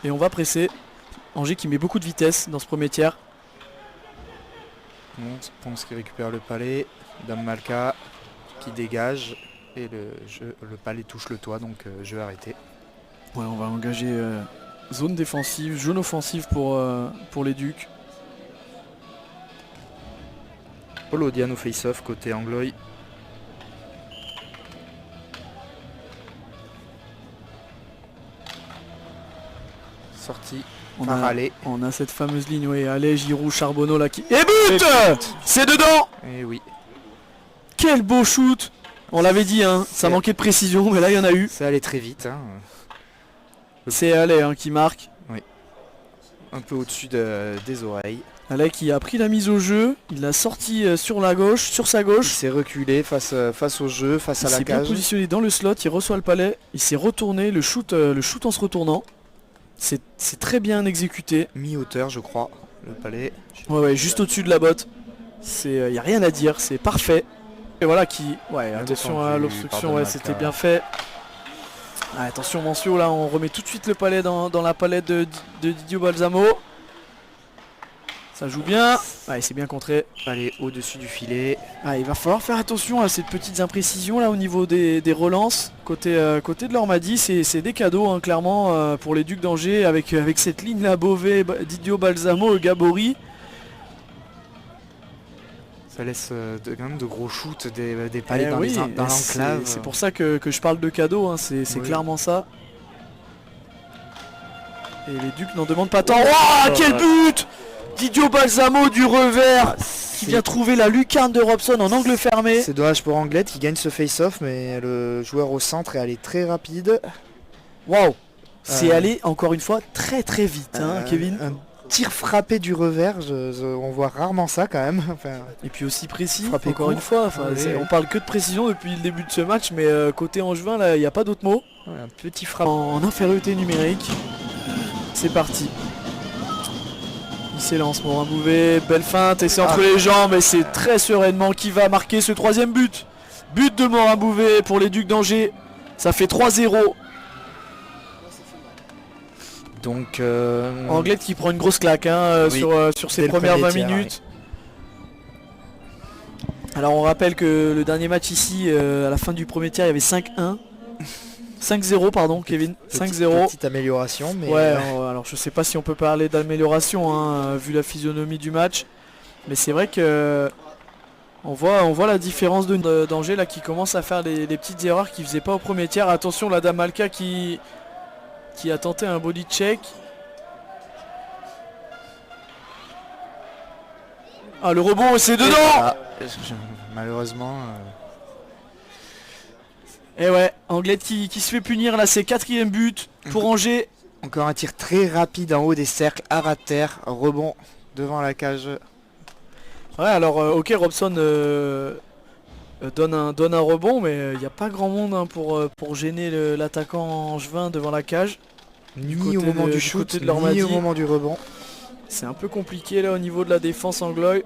Et on va presser. Angers qui met beaucoup de vitesse dans ce premier tiers. Ponce qui récupère le palais. Dame Malka qui dégage. Et le palais touche le toit, donc jeu arrêté. Ouais, on va engager zone défensive, jaune offensive pour les Ducs. Polodian au face-off côté Angloy. Sortie par Allais. On a cette fameuse ligne, oui, Allais, Giroud, Charbonneau là qui... Et but, c'est dedans. Et oui. Quel beau shoot. On l'avait dit, hein, ça manquait de précision, mais là il y en a eu. Ça allait très vite. Hein. C'est Allais qui marque. Oui. Un peu au-dessus des oreilles. Allais qui a pris la mise au jeu, il l'a sorti sur sa gauche. Il s'est reculé face au jeu, face à la cage. Il s'est bien positionné dans le slot, il reçoit le palais, il s'est retourné, le shoot en se retournant. C'est très bien exécuté. Mi-hauteur je crois, le palais. Ouais, juste au-dessus de la botte. Il n'y a rien à dire, c'est parfait. Et voilà qui... Ouais, attention à l'obstruction, ouais, c'était bien fait. Ah, attention Mancio, là on remet tout de suite le palais dans la palette de Didio Balsamo. Ça joue bien. Ouais, c'est bien contré. Palais au-dessus du filet. Ah, il va falloir faire attention à ces petites imprécisions là au niveau des relances. Côté de l'Ormadi, c'est des cadeaux hein, clairement pour les Ducs d'Angers avec cette ligne là, Beauvais, Didio Balsamo, Gabory. Ça laisse quand même de gros shoots des palais dans l'enclave. C'est pour ça que je parle de cadeaux, hein, c'est clairement ça. Et les Ducs n'en demandent pas tant. Oh, quel but! Didio Balsamo du revers qui vient trouver la lucarne de Robson en angle fermé. C'est dommage pour Anglette qui gagne ce face-off, mais le joueur au centre est allé très rapide. Waouh! C'est allé encore une fois très très vite, hein, Kevin. Un tir frappé du revers, on voit rarement ça quand même. Enfin, et puis aussi précis, frappé encore une fois. Enfin, on parle que de précision depuis le début de ce match, mais côté angevin, là, il n'y a pas d'autre mot. Ouais, un petit frappe en infériorité numérique. C'est parti. Il s'élance Morin Bouvet, belle feinte et c'est entre les jambes et c'est très sereinement qui va marquer ce troisième but. But de Morin Bouvet pour les Ducs d'Angers. Ça fait 3-0. Donc Anglette qui prend une grosse claque hein, oui, sur ses premières 20 minutes. Oui. Alors on rappelle que le dernier match ici, à la fin du premier tiers, il y avait 5-1. 5-0 pardon Kevin, 5-0. Petite amélioration mais... Ouais, alors je sais pas si on peut parler d'amélioration hein, vu la physionomie du match. Mais c'est vrai que on voit la différence d'Angers là qui commence à faire les petites erreurs qu'il faisait pas au premier tiers. Attention la Dame Malka qui a tenté un body check. Ah le rebond c'est dedans. Malheureusement... Et ouais, Anglette qui se fait punir là, c'est 4e but pour Angers. Encore un tir très rapide en haut des cercles, à ras de terre, rebond devant la cage. Ouais alors ok Robson donne un rebond mais il n'y a pas grand monde hein, pour gêner l'attaquant angevin devant la cage. Ni au moment du shoot, ni au moment du rebond. C'est un peu compliqué là au niveau de la défense angloise.